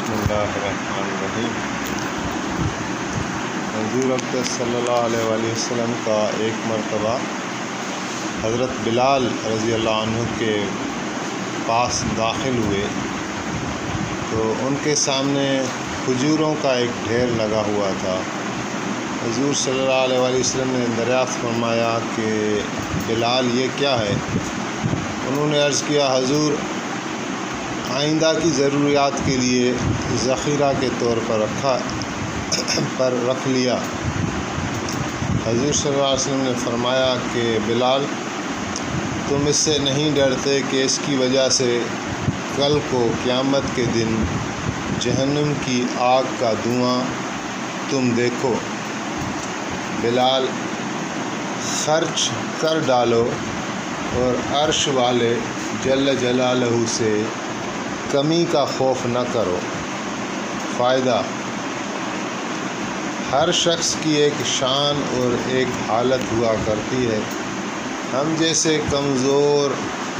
بسم اللہ الرحمن الرحیم۔ حضور اقدس صلی اللہ علیہ وآلہ وسلم کا ایک مرتبہ حضرت بلال رضی اللہ عنہ کے پاس داخل ہوئے تو ان کے سامنے کھجوروں کا ایک ڈھیر لگا ہوا تھا۔ حضور صلی اللہ علیہ وآلہ وسلم نے دریافت فرمایا کہ بلال یہ کیا ہے؟ انہوں نے عرض کیا حضور آئندہ کی ضروریات کے لیے ذخیرہ کے طور پر رکھ لیا۔ حضور صلی اللہ علیہ وسلم نے فرمایا کہ بلال تم اس سے نہیں ڈرتے کہ اس کی وجہ سے کل کو قیامت کے دن جہنم کی آگ کا دھواں تم دیکھو۔ بلال خرچ کر ڈالو اور عرش والے جل جلالہ سے کمی کا خوف نہ کرو۔ فائدہ: ہر شخص کی ایک شان اور ایک حالت ہوا کرتی ہے۔ ہم جیسے کمزور،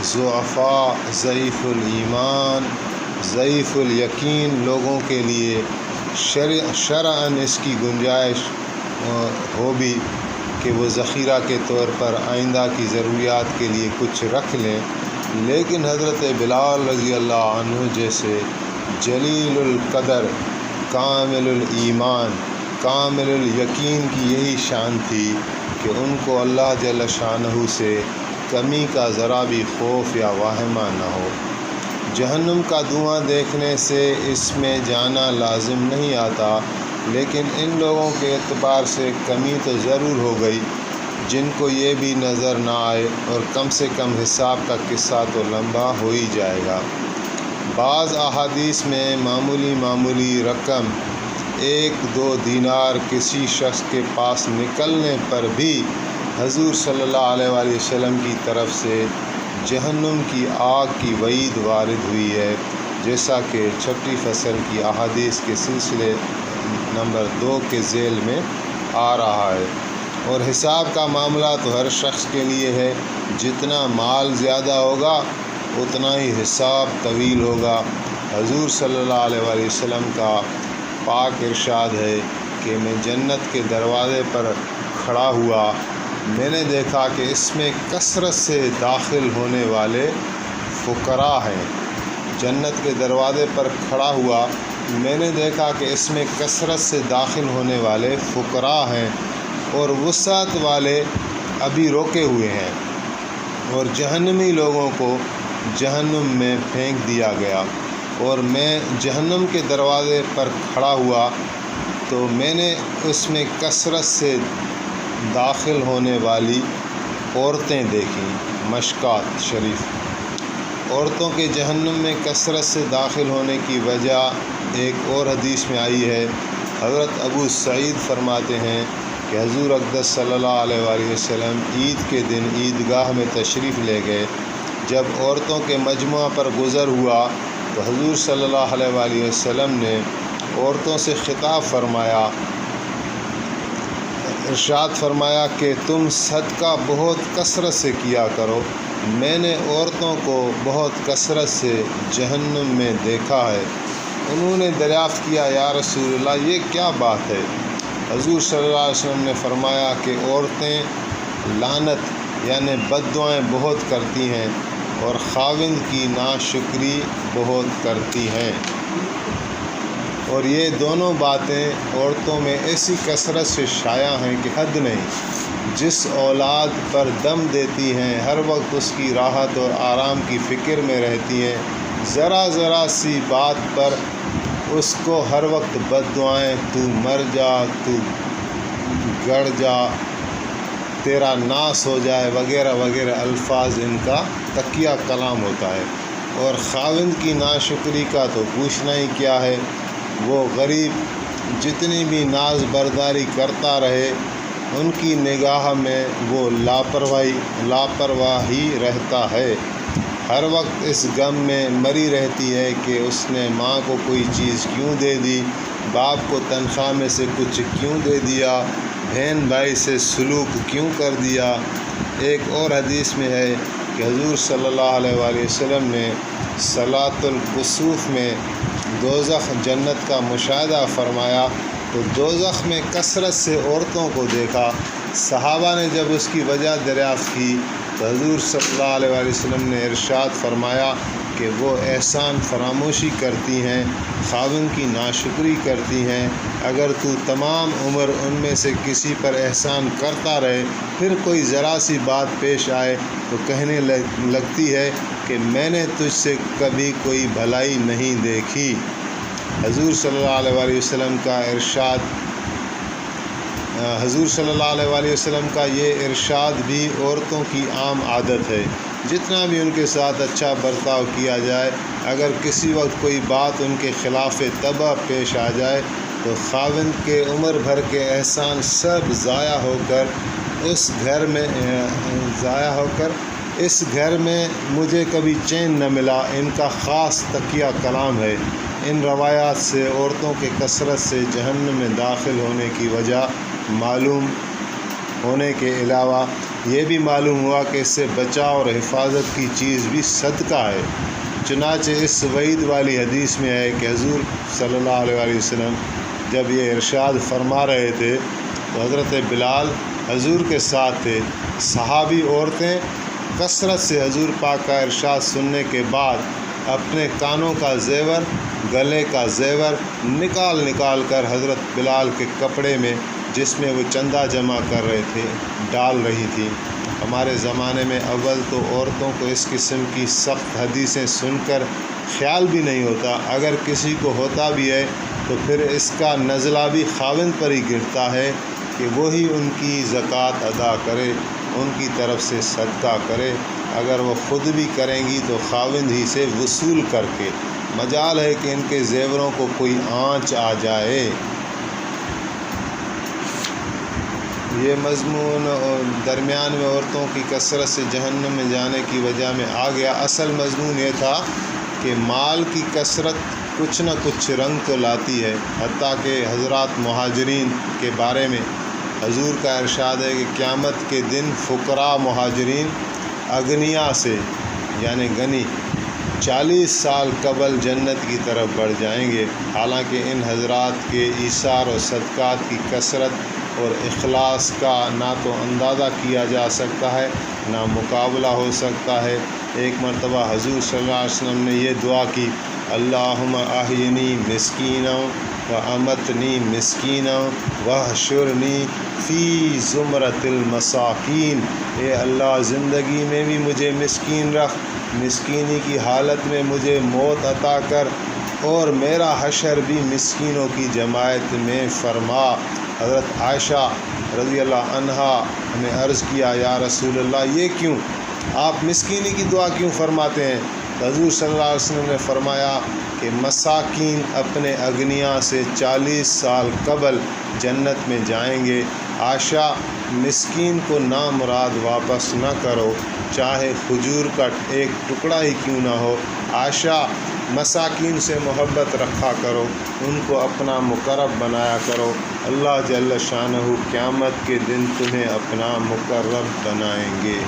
ضعفاء، ضعیف الایمان، ضعیف الیقین لوگوں کے لیے شرعاً اس کی گنجائش ہو بھی کہ وہ ذخیرہ کے طور پر آئندہ کی ضروریات کے لیے کچھ رکھ لیں، لیکن حضرت بلال رضی اللہ عنہ جیسے جلیل القدر، کامل الایمان، کامل الیقین کی یہی شان تھی کہ ان کو اللہ جل شانہ سے کمی کا ذرا بھی خوف یا واہمہ نہ ہو۔ جہنم کا دھواں دیکھنے سے اس میں جانا لازم نہیں آتا، لیکن ان لوگوں کے اعتبار سے کمی تو ضرور ہو گئی جن کو یہ بھی نظر نہ آئے، اور کم سے کم حساب کا قصہ تو لمبا ہو ہی جائے گا۔ بعض احادیث میں معمولی رقم 1-2 دینار کسی شخص کے پاس نکلنے پر بھی حضور صلی اللہ علیہ وآلہ وسلم کی طرف سے جہنم کی آگ کی وعید وارد ہوئی ہے، جیسا کہ چھٹی فصل کی احادیث کے سلسلے نمبر 2 کے ذیل میں آ رہا ہے۔ اور حساب کا معاملہ تو ہر شخص کے لیے ہے، جتنا مال زیادہ ہوگا اتنا ہی حساب طویل ہوگا۔ حضور صلی اللہ علیہ وآلہ وسلم کا پاک ارشاد ہے کہ میں جنت کے دروازے پر کھڑا ہوا، میں نے دیکھا کہ اس میں کثرت سے داخل ہونے والے فقراء ہیں۔ جنت کے دروازے پر کھڑا ہوا، میں نے دیکھا کہ اس میں کثرت سے داخل ہونے والے فقراء ہیں اور وسعت والے ابھی روکے ہوئے ہیں، اور جہنمی لوگوں کو جہنم میں پھینک دیا گیا۔ اور میں جہنم کے دروازے پر کھڑا ہوا تو میں نے اس میں کثرت سے داخل ہونے والی عورتیں دیکھیں۔ مشکات شریف۔ عورتوں کے جہنم میں کثرت سے داخل ہونے کی وجہ ایک اور حدیث میں آئی ہے۔ حضرت ابو سعید فرماتے ہیں کہ حضور اقدس صلی اللہ علیہ وآلہ وسلم عید کے دن عیدگاہ میں تشریف لے گئے۔ جب عورتوں کے مجموعہ پر گزر ہوا تو حضور صلی اللہ علیہ وآلہ وسلم نے عورتوں سے خطاب فرمایا، ارشاد فرمایا کہ تم صدقہ بہت کثرت سے کیا کرو۔ میں نے عورتوں کو بہت کثرت سے جہنم میں دیکھا ہے۔ انہوں نے دریافت کیا یا رسول اللہ یہ کیا بات ہے؟ حضور صلی اللہ علیہ وسلم نے فرمایا کہ عورتیں لعنت یعنی بد دعائیں بہت کرتی ہیں اور خاوند کی ناشکری بہت کرتی ہیں، اور یہ دونوں باتیں عورتوں میں ایسی کثرت سے شائع ہیں کہ حد نہیں۔ جس اولاد پر دم دیتی ہیں ہر وقت اس کی راحت اور آرام کی فکر میں رہتی ہیں، ذرا سی بات پر اس کو ہر وقت بد دعائیں، تو مر جا، تو گڑ جا، تیرا ناس ہو جائے وغیرہ وغیرہ الفاظ ان کا تکیہ کلام ہوتا ہے۔ اور خاوند کی ناشکری کا تو پوچھنا ہی کیا ہے، وہ غریب جتنی بھی ناز برداری کرتا رہے ان کی نگاہ میں وہ لاپرواہی رہتا ہے، ہر وقت اس غم میں مری رہتی ہے کہ اس نے ماں کو کوئی چیز کیوں دے دی، باپ کو تنخواہ میں سے کچھ کیوں دے دیا، بہن بھائی سے سلوک کیوں کر دیا۔ ایک اور حدیث میں ہے کہ حضور صلی اللہ علیہ وآلہ وسلم نے صلاۃ الکسوف میں دوزخ جنت کا مشاہدہ فرمایا تو دوزخ میں کثرت سے عورتوں کو دیکھا۔ صحابہ نے جب اس کی وجہ دریافت کی تو حضور صلی اللہ علیہ وآلہ وسلم نے ارشاد فرمایا کہ وہ احسان فراموشی کرتی ہیں، خاوند کی ناشکری کرتی ہیں۔ اگر تو تمام عمر ان میں سے کسی پر احسان کرتا رہے، پھر کوئی ذرا سی بات پیش آئے تو کہنے لگتی ہے کہ میں نے تجھ سے کبھی کوئی بھلائی نہیں دیکھی۔ حضور صلی اللہ علیہ وآلہ وسلم کا ارشاد حضور صلی اللہ علیہ وآلہ وسلم کا یہ ارشاد بھی عورتوں کی عام عادت ہے، جتنا بھی ان کے ساتھ اچھا برتاؤ کیا جائے، اگر کسی وقت کوئی بات ان کے خلاف طبع پیش آ جائے تو خاوند کے عمر بھر کے احسان سب ضائع ہو کر اس گھر میں مجھے کبھی چین نہ ملا، ان کا خاص تقیہ کلام ہے۔ ان روایات سے عورتوں کے کثرت سے جہنم میں داخل ہونے کی وجہ معلوم ہونے کے علاوہ یہ بھی معلوم ہوا کہ اس سے بچاؤ اور حفاظت کی چیز بھی صدقہ ہے۔ چنانچہ اس وعید والی حدیث میں ہے کہ حضور صلی اللہ علیہ وآلہ وسلم جب یہ ارشاد فرما رہے تھے تو حضرت بلال حضور کے ساتھ تھے۔ صحابی عورتیں کثرت سے حضور پاک کا ارشاد سننے کے بعد اپنے کانوں کا زیور، گلے کا زیور نکال کر حضرت بلال کے کپڑے میں، جس میں وہ چندہ جمع کر رہے تھے، ڈال رہی تھیں۔ ہمارے زمانے میں اول تو عورتوں کو اس قسم کی سخت حدیثیں سن کر خیال بھی نہیں ہوتا، اگر کسی کو ہوتا بھی ہے تو پھر اس کا نزلہ بھی خاوند پر ہی گرتا ہے کہ وہی ان کی زکوٰۃ ادا کرے، ان کی طرف سے صدقہ کرے۔ اگر وہ خود بھی کریں گی تو خاوند ہی سے وصول کر کے، مجال ہے کہ ان کے زیوروں کو کوئی آنچ آ جائے۔ یہ مضمون درمیان میں عورتوں کی کثرت سے جہنم میں جانے کی وجہ میں آ گیا۔ اصل مضمون یہ تھا کہ مال کی کثرت کچھ نہ کچھ رنگ تو لاتی ہے، حتیٰ کہ حضرات مہاجرین کے بارے میں حضور کا ارشاد ہے کہ قیامت کے دن فقراء مہاجرین اغنیاء سے یعنی غنی 40 سال قبل جنت کی طرف بڑھ جائیں گے۔ حالانکہ ان حضرات کے ایثار و صدقات کی کثرت اور اخلاص کا نہ تو اندازہ کیا جا سکتا ہے، نہ مقابلہ ہو سکتا ہے۔ ایک مرتبہ حضور صلی اللہ علیہ وسلم نے یہ دعا کی، اللہم احینی مسکینا و امتنی مسکینا واحشرنی فی زمرۃ المساکین۔ اے اللہ، زندگی میں بھی مجھے مسکین رکھ، مسکینی کی حالت میں مجھے موت عطا کر، اور میرا حشر بھی مسکینوں کی جماعت میں فرما۔ حضرت عائشہ رضی اللہ عنہا نے عرض کیا، یا رسول اللہ، یہ کیوں؟ آپ مسکینی کی دعا کیوں فرماتے ہیں؟ حضور صلی اللہ علیہ وسلم نے فرمایا کہ مساکین اپنے اغنیاء سے 40 سال قبل جنت میں جائیں گے۔ عائشہ، مسکین کو نامراد واپس نہ کرو، چاہے کھجور کا ایک ٹکڑا ہی کیوں نہ ہو۔ عائشہ، مساکین سے محبت رکھا کرو، ان کو اپنا مقرب بنایا کرو، اللہ جل شانہ قیامت کے دن تمہیں اپنا مقرب بنائیں گے۔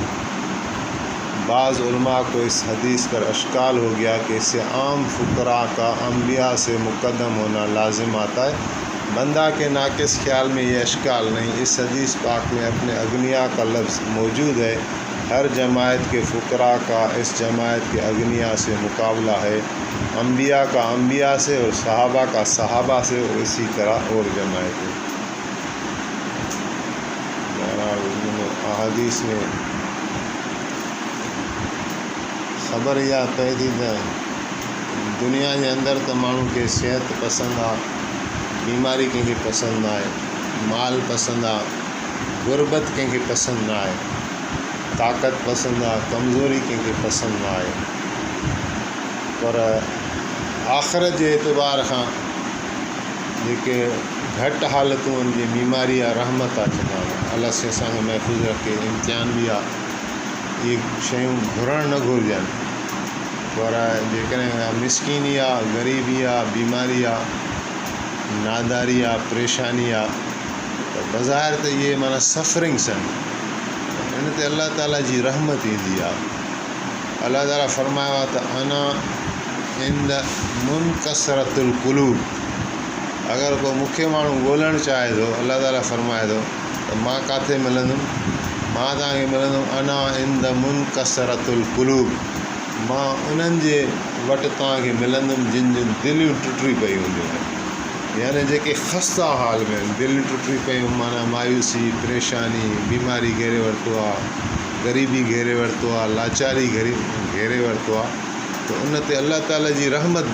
بعض علماء کو اس حدیث پر اشکال ہو گیا کہ اس سے عام فقراء کا انبیاء سے مقدم ہونا لازم آتا ہے۔ بندہ کے ناقص خیال میں یہ اشکال نہیں، اس حدیث پاک میں اپنے اغنیاء کا لفظ موجود ہے۔ ہر جماعت کے فقراء کا اس جماعت کے اغنیاء سے مقابلہ ہے، انبیاء کا انبیاء سے اور صحابہ کا صحابہ سے، اور اسی طرح اور جماعتیں۔ احادیث میں خبر یا پیدی دنیا کے اندر تو مانو کے صحت پسند آ، بیماری کنکھیں پسند نہ آئے، مال پسند آ، غربت کنکھیں پسند نہ آئے، طاقت پسند آ، کمزوری کنکھیں پسند نہ آئے، پر آخرت کے اعتبار کا जेके घटि हालतूं आहिनि जीअं बीमारी आहे रहमत आहे चवंदा अलाह से असांखे महफ़ूज़ रखे इम्तिहान बि आहे इहे शयूं घुरणु न घुरिजनि पर जेकॾहिं मिसकिनी आहे ग़रीबी आहे बीमारी आहे नादारी आहे परेशानी आहे त बज़ाहिर त इहे माना सफ़रिंग्स आहिनि इन ते अल्लाह ताला जी रहमत ईंदी आहे अल्लाह ताला फरमायो आहे त अना इंद मुनकसरतुल क़ुलूब। अगरि को मूंखे माण्हू ॻोल्हणु चाहे थो, अल्लाह ताला फरमाए थो त मां किथे मिलंदुमि, मां तव्हांखे मिलंदुमि अना इंद मुनकसरतुल क़ुलूब। मां उन्हनि जे वटि तव्हांखे मिलंदुमि जिन जूं दिलियूं टुटी पई हूंदियूं आहिनि, यानी जेके ख़स्ता हाल में आहिनि, दिलियूं टुटी पयूं, माना मायूसी, परेशानी, बीमारी घेरे वरितो आहे, ग़रीबी घेरे वरितो आहे, लाचारी घेरे वरितो आहे, त उन ते अल्लाह ताला जी रहमत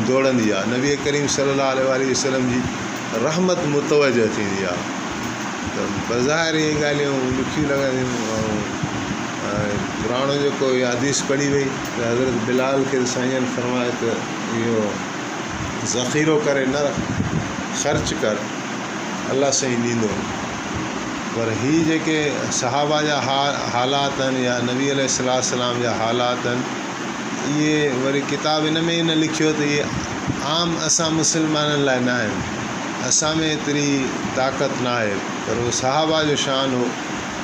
दौड़ंदी आहे। नबी करीम सल्लल्लाहु अलैहि वसल्लम जी रहमत मुतवजह थींदी आहे। त बज़ाहिर इहे ॻाल्हियूं ॾुखियूं लॻंदियूं। ऐं पुराणो जेको इहा हदीस पढ़ी वई त हज़रत बिलाल खे साईं फरमाए त इहो ज़ख़ीरो करे न रख, ख़र्च कर, अल्लाह साईं ॾींदो। पर ही जेके सहाबा जा हालात आहिनि या नबी अलैहिस्सलाम जा हालात आहिनि, इहे वरी किताब इन में ई न लिखियो त इहे आम असां मुस्लमाननि लाइ न आहिनि, असां में एतिरी ताक़त न आहे। पर उहो सहाबा जो शान हो,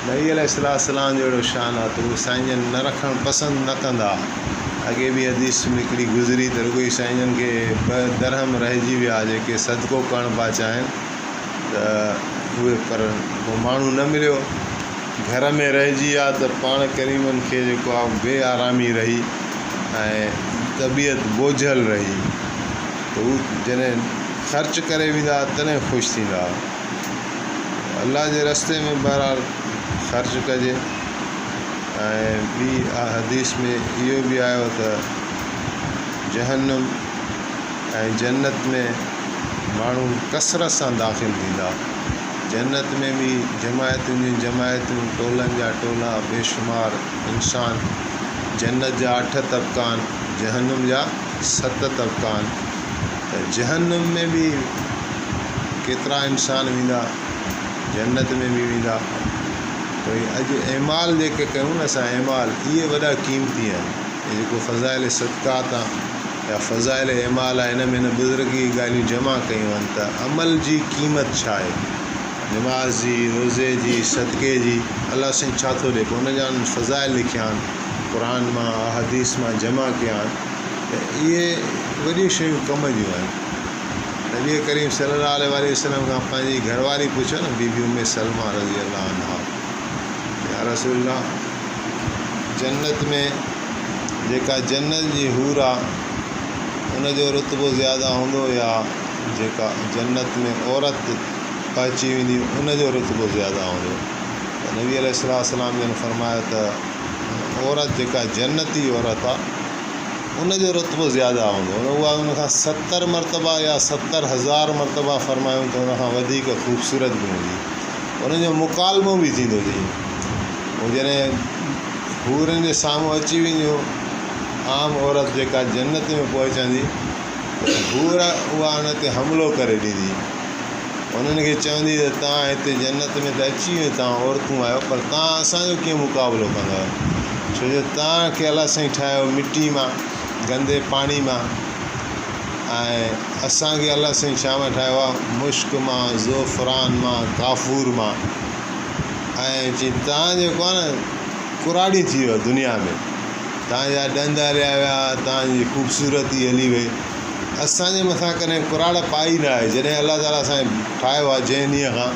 नबी अलैहिस्सलाम जो अहिड़ो शान आहे त उहे साईं जन न रखणु पसंदि न कंदा। अॻे बि हदीस में हिकिड़ी गुज़री त रुॻो ई साईं जन खे 2 दरहम रहिजी विया जेके सदको करणु पिया चाहिनि, त उहे पर को माण्हू न मिलियो, घर में रहिजी विया त पाण करीमनि खे जेको आहे बेआरामी रही ऐं तबियत बोझल रही। त हू जॾहिं ख़र्च करे वेंदा तॾहिं ख़ुशि थींदा। अल्लाह जे रस्ते में बहरहाल ख़र्च कजे। ऐं ॿी हदीस में इहो बि आयो त जहन्नम ऐं जन्नत में माण्हू कसरत सां दाख़िल थींदा। जन्नत में बि जमायतुनि जी जमायतूं, टोलनि जा टोला, बेशुमार इंसान। जन्नत जा 8 तबक़ा आहिनि, जहन्नम जा 7 तबक़ा आहिनि। त जहन्नम में बि केतिरा इंसान वेंदा, जन्नत में बि वेंदा। भई अॼु एमाल जेके कयूं न असां, एमाल इहे वॾा क़ीमती आहिनि। इहे जेको फ़ज़ाइल सदक़ात आहे या फ़ज़ाइल एमाल आहे, हिन में न बुज़ुर्गी ॻाल्हियूं जमा कयूं आहिनि त अमल जी क़ीमत छा आहे, नमाज़ जी, रोज़े जी, सदक़े जी, अल्लाह साईं छा थो ॾिए। पोइ हुन जा फ़ज़ाइल लिखिया आहिनि, क़ुरान मां हदीस मां जमा कया आहिनि। त इहे वॾियूं शयूं कम जूं आहिनि। नबी करीम सल्लल्लाहु अलैहि वसल्लम खां पंहिंजी घरवारी पुछो न, बीबी उम्मे सलमा रज़ी अल्लाह अन्हा, या रसूल अल्लाह, जन्नत में जेका जन्नत जी हूर आहे उनजो रुतबो ज़्यादा हूंदो या जेका जन्नत में औरत अची वेंदी उनजो रुतबो ज़्यादा हूंदो? त नबी अलैहिस्सलाम जन फरमायो त औरत जेका जन्नती औरत आहे उनजो रुतबो ज़्यादा हूंदो। उहा उनखां 70 मरतबा या 70,000 मरतबा फरमायूं त उनखां वधीक ख़ूबसूरत बि हूंदी। उनजो मुकालमो बि थींदो थी। उहो जॾहिं हूरनि जे साम्हूं अची वेंदियूं, आम औरत जेका जन्नत में पहुचंदी, हूर उहा उन ते हमिलो करे ॾींदी, उन्हनि खे चवंदी त तव्हां हिते जन्नत में त अची वियो, तव्हां औरतूं आहियो, पर तव्हां असांजो कीअं मुक़ाबिलो कंदव? छो जो तव्हांखे अलाह साईं ठाहियो मिटी मां, गंदे पाणी मां, ऐं असांखे अलाह साईं छा मां ठाहियो आहे? मुश्क मां, ज़ोफ़रान मां, काफ़ूर मां। ऐं जीअं तव्हां जेको आहे न कुराड़ी थी वियो दुनिया में, तव्हांजा ॾंद हलिया विया, तव्हांजी ख़ूबसूरती हली वई। असांजे मथां कॾहिं कुराड़ पाई न आहे। जॾहिं अलाह ताला असांखे ठाहियो आहे जंहिं ॾींहं खां,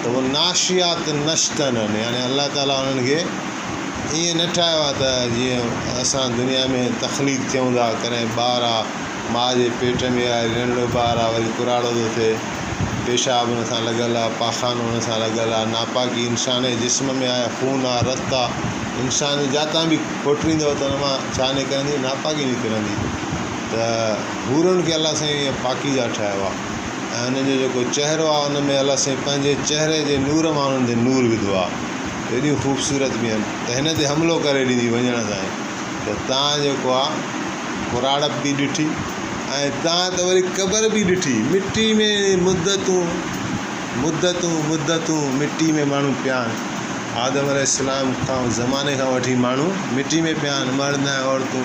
त उहो नाशियात नश्तन आहिनि, यानी अलाह ताला उन्हनि खे ईअं न ठाहियो आहे त जीअं असां दुनिया में तख़लीक़ थियूं था, कॾहिं ॿार आहे, माउ जे पेट में आहे, नंढड़ो ॿारु आहे, वरी कुराड़ो थो थिए, पेशाब हुन सां लॻल आहे, पाखानो हुन सां लॻल आहे, नापाकी इंसान जे जिस्म में आहे, खून आहे, रत आहे, इंसान जातां बि खोटरींदव त हुन मां छा निकिरंदी? नापाकी निकिरंदी। त हूरनि खे अलाह साईं ईअं पाकीज़ा ठाहियो आहे। ऐं हुनजो जेको चहिरो आहे उन में अलाह साईं पंहिंजे चहिरे जे नूर मां उन्हनि ते नूर विधो आहे। एॾियूं ख़ूबसूरत बि आहिनि त हिन ते हमिलो करे ॾींदी वञण ताईं। त तव्हां जेको आहे कुराड़प बि ॾिठी, ऐं तव्हां त वरी क़बर बि ॾिठी। मिटी में मुद्दतूं मिटी में माण्हू पिया आहिनि। आदम अलैहिस्सलाम खां ज़माने खां वठी माण्हू मिटी में पिया आहिनि, मर्द ऐं औरतूं।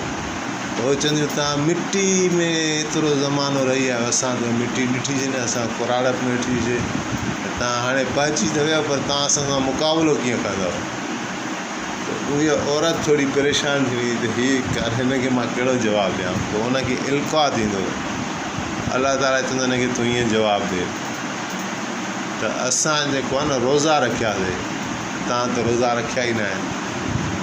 त उहे चवंदियूं तव्हां मिटी में एतिरो ज़मानो रही आहियो, असां त मिटी ॾिठीसीं न, असां कुराड़प में ॾिठीसीं। तव्हां हाणे पहुची त वियो, पर तव्हां असां सां मुक़ाबिलो कीअं कंदव? त उहा औरत थोरी परेशान थी वई त हीअ हिन खे मां कहिड़ो जवाबु ॾियां। पोइ हुनखे इल्क़ा थींदो, अलाह ताला चवंदो हिनखे तूं ईअं जवाबु ॾे। त असां जेको आहे न रोज़ा रखियासीं, तव्हां त रोज़ा रखिया ई न आहिनि।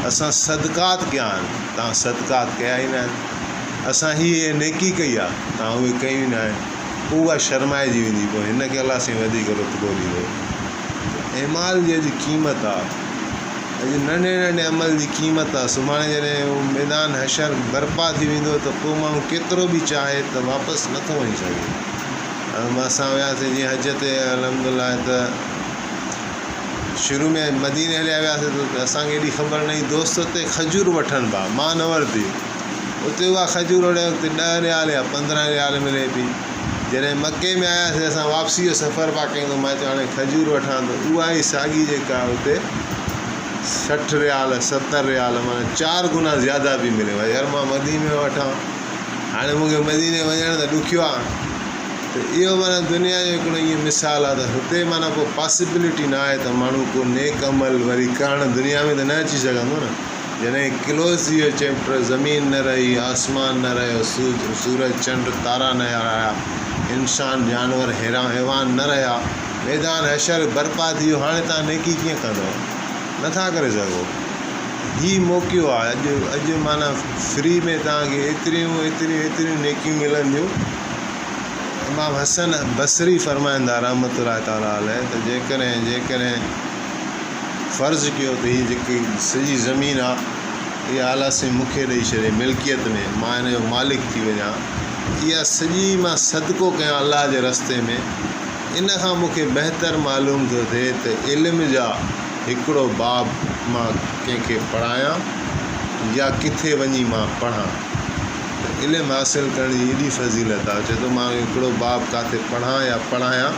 असां सदकात कया आहिनि, तव्हां सदकात कया ई न आहिनि। असां हीअ नेकी कई आहे, तव्हां उहे कयूं न आहिनि। उहा शर्माइजी वेंदी, पोइ हिनखे अलाह साईं वधीक रुतबो ॾींदो। एमाल जी अॼु क़ीमत आहे, अॼु नंढे नंढे अमल जी क़ीमत आहे। सुभाणे जॾहिं उहो मैदान हशर बर्पा थी वेंदो त पोइ माण्हू केतिरो बि चाहे त वापसि नथो वञी सघे। असां वियासीं जीअं हज ते, अल्हम्दुलिल्लाह, त शुरू में मदीने हलिया वियासीं त असांखे एॾी ख़बर न हुई। दोस्त उते खजूर वठनि पिया, मां न वरिती। उते उहा खजूर ओड़े वक़्तु 10 रियाल या 15 रियाल मिले पई। जॾहिं मके में आयासीं, असां वापसी जो सफ़र पिया कयूं, त मां चयो हाणे खजूर वठां, त उहा ई साॻी जेका उते 60 रियाल 70 रियाल, माना 4 गुना ज़्यादा पई मिले। भई यार मां मदीने में वठां, हाणे मूंखे मदीने वञण त ॾुखियो आहे। त इहो माना दुनिया जो हिकिड़ो ईअं मिसाल आहे। त हुते माना को पॉसिबिलिटी न आहे त माण्हू को नेक अमल वरी करणु दुनिया में त न अची सघंदो न। जॾहिं क्लोज़ थी वियो चैप्टर, ज़मीन न रही, आसमान न रहियो, सूरज चंड तारा न रहिया, इंसान जानवर हैवान न रहिया, मैदान हशर बर्पा थी वियो, हाणे तव्हां नेकी कीअं कंदव? नथा करे सघो। ही मौक़ो आहे अॼु माना फ्री में तव्हांखे एतिरियूं नेकियूं मिलंदियूं। इमाम हसन बसरी फरमाईंदा रहमतुल्लाह ताला अलैह त जेकॾहिं फ़र्ज़ु कयो त हीअ जेकी सॼी ज़मीन आहे इहा अलाह साईं मूंखे ॾेई छॾे मिल्कियत में, मां हिन जो मालिक थी वञा, इहा सॼी मां सदको कयां अलाह जे रस्ते में। इन खां मूंखे बहितर मालूम थो थिए त इल्म जा हिकिड़ो बाब मां कंहिंखे पढ़ायां या किथे वञी मां पढ़ां। त इल्मु हासिलु करण जी एॾी फज़ीलत आहे। चए थो मां हिकिड़ो बाब किथे पढ़ां या पढ़ायां,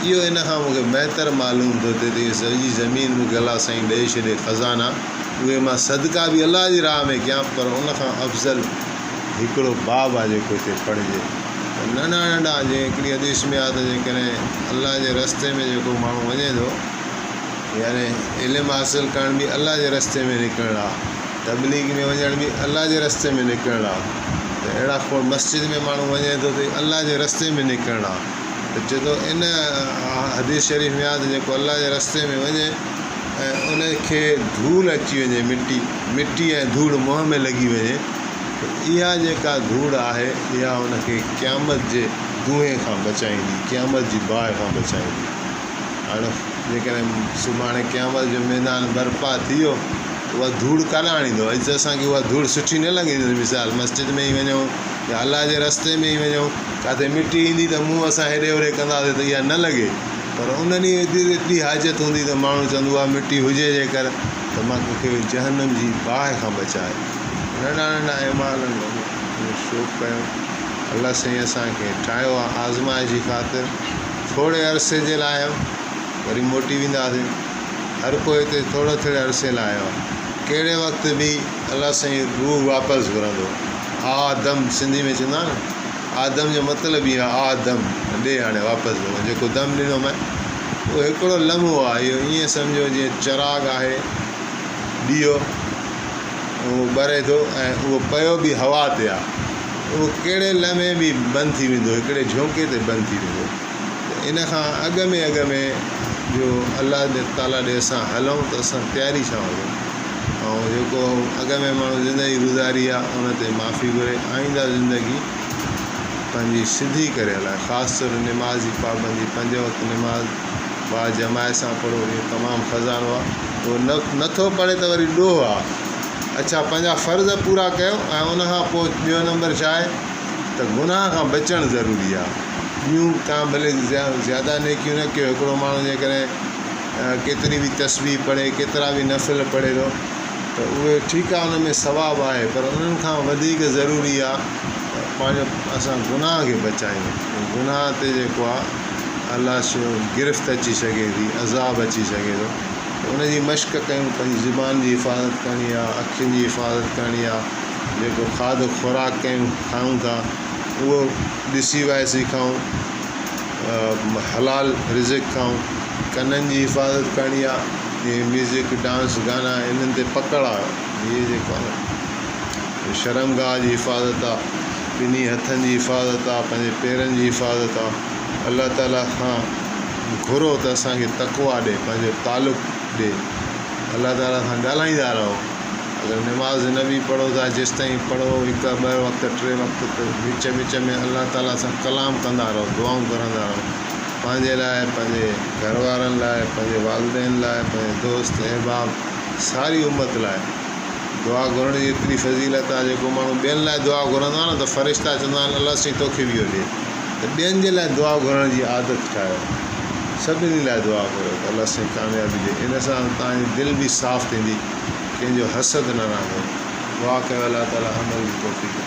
इहो इन खां मूंखे बहितर मालूम थो थिए त इहा सॼी ज़मीन मूंखे अलाह साईं ॾेई छॾे ख़ज़ाना, उहे मां सदका बि अलाह जी राह में कयां, पर उन खां अफ़ज़ल हिकिड़ो बाब आहे जेको हिते पढ़िजे। नंढा नंढा जीअं हिकिड़ी हदीस में आहे त जेकॾहिं अलाह जे रस्ते में जेको माण्हू वञे थो, यानी इल्मु हासिलु करण बि अलाह जे रस्ते में निकिरणु आहे, तबलीग में वञण बि अलाह जे रस्ते में निकिरणु आहे। त अहिड़ा को मस्जिद में माण्हू वञे थो त अलाह जे रस्ते में निकिरणु आहे। त चए थो इन हदीस शरीफ़ में आहे त जेको अलाह जे रस्ते में वञे ऐं उनखे धूड़ अची वञे, मिटी ऐं धूड़ मुंहं में लॻी वञे, त इहा जेका धूड़ आहे इहा उनखे क़यामत जे धुएं खां बचाईंदी, क़यामत जी बाहि खां बचाईंदी। हाणे जेकॾहिं सुभाणे क़यामत जो मैदान बर्पा थी वियो, उहा धूड़ काॾां आणींदो? अॼु त असांखे उहा धूड़ सुठी न लॻंदी। मिसाल मस्जिद में ई वञूं या अलाह जे रस्ते में ई वञूं, किथे मिटी ईंदी त मुंहुं असां हेॾे होॾे कंदासीं त इहा न लॻे। पर उन ॾींहुं एतिरी हाजत हूंदी त माण्हू चवंदो आहे मिटी हुजे जेकर त मां मूंखे जहन्नम जी बाहि खां बचाए। नंढा नंढा अमाल शौक़ु कयूं। अलाह साईं असांखे ठाहियो आहे आज़माइश जी ख़ातिर, थोरे अरसे जे लाइ वरी मोटी वेंदासीं। हर कोई हिते थोरे अरसे लाइ आयो आहे। कहिड़े वक़्तु बि अलाह साईं रूह वापसि घुरंदो। आदम सिंधी में चवंदा न, आदम जो मतिलबु ई आहे आदम ॾे हाणे वापसि घुरो। जेको दम ॾिनो मैं उहो हिकिड़ो लम्हो आहे। इहो ईअं सम्झो जीअं चिराग आहे, ॾीओ उहो ॿरे थो ऐं उहो पियो बि हवा ते आहे, उहो कहिड़े लम्हे बि बंदि थी वेंदो, हिकिड़े झोंके ते बंदि थी वेंदो। त इन खां अॻु में जो अलाह ताला ॾे असां हलूं त असां तयारी सां हलूं। ऐं जेको अॻु में माण्हू ज़िंदगी गुज़ारी आहे उन ते माफ़ी घुरे, आईंदा ज़िंदगी पंहिंजी सिधी करे हलाए। ख़ासि तौरु निमाज़ जी पाबंदी, 5 वक़्तु निमाज़ जमायत सां पढ़ो, इहो तमामु ख़ज़ानो आहे। उहो नथो पढ़े त वरी ॾोह आहे। अच्छा, पंहिंजा फ़र्ज़ पूरा कयो ऐं उनखां पोइ ॿियो नंबर छा आहे त गुनाह खां बचणु ज़रूरी आहे। ॿियूं तव्हां भले ज़्यादा नेकियूं न कयो। हिकिड़ो माण्हू जेकॾहिं केतिरी बि तस्बीह पढ़े, केतिरा बि नफ़िल पढ़े थो त उहे ठीकु आहे, उन में सवाबु आहे, पर उन्हनि खां वधीक ज़रूरी आहे पंहिंजो असां गुनाह खे बचायूं। गुनाह ते जेको आहे अलाह जो गिरफ़्त अची सघे थी, अज़ाब अची सघे थो। उनजी मश्क कयूं, पंहिंजी ज़ुबान जी हिफ़ाज़त करणी आहे, अखियुनि जी हिफ़ाज़त करणी आहे। जेको खाधो खुराक खाऊं था उहो ॾिसी वाइसी खाऊं, हलाल रिज़िक़ खाऊं। कननि जी हिफ़ाज़त करणी आहे, ये म्यूज़िक डांस गाना इन्हनि ते पकड़ आहे। इहे जेको आहे न शर्मगाह जी हिफ़ाज़त आहे, ॿिन्ही हथनि जी हिफ़ाज़त आहे, पंहिंजे पेरनि जी हिफ़ाज़त आहे। अल्लाह ताला खां घुरो त असांखे तक़वा ॾे, पंहिंजो तालुक़ ॾे। अल्लाह ताला सां ॻाल्हाईंदा रहो। अगरि नमाज़ न बि पढ़ो था जेसि ताईं पढ़ो, हिकु ॿ वक़्त 3 वक़्त, त विच में अल्लाह ताला सां कलाम कंदा रहो, दुआऊं करंदा रहो, पंहिंजे लाइ, पंहिंजे घर वारनि लाइ, पंहिंजे वालिदैन लाइ, पंहिंजे दोस्त अहबाब, सारी उम्मत लाइ। दुआ घुरण जी एतिरी फज़ीलत आहे, जेको माण्हू ॿियनि लाइ दुआ घुरंदो आहे न त फ़रिश्ता चवंदा आहिनि अलाह साईं तोखे बि इहो ॾे। त ॿियनि जे लाइ दुआ घुरण जी आदत ठाहियो, सभिनी लाइ दुआ कयो त अलाह साईं कामयाबी ॾे। इन सां तव्हांजी दिलि बि साफ़ु थींदी, कंहिंजो हसद न रहंदो। दुआ कयो अलाह ताला अमल जी तौफ़ीक़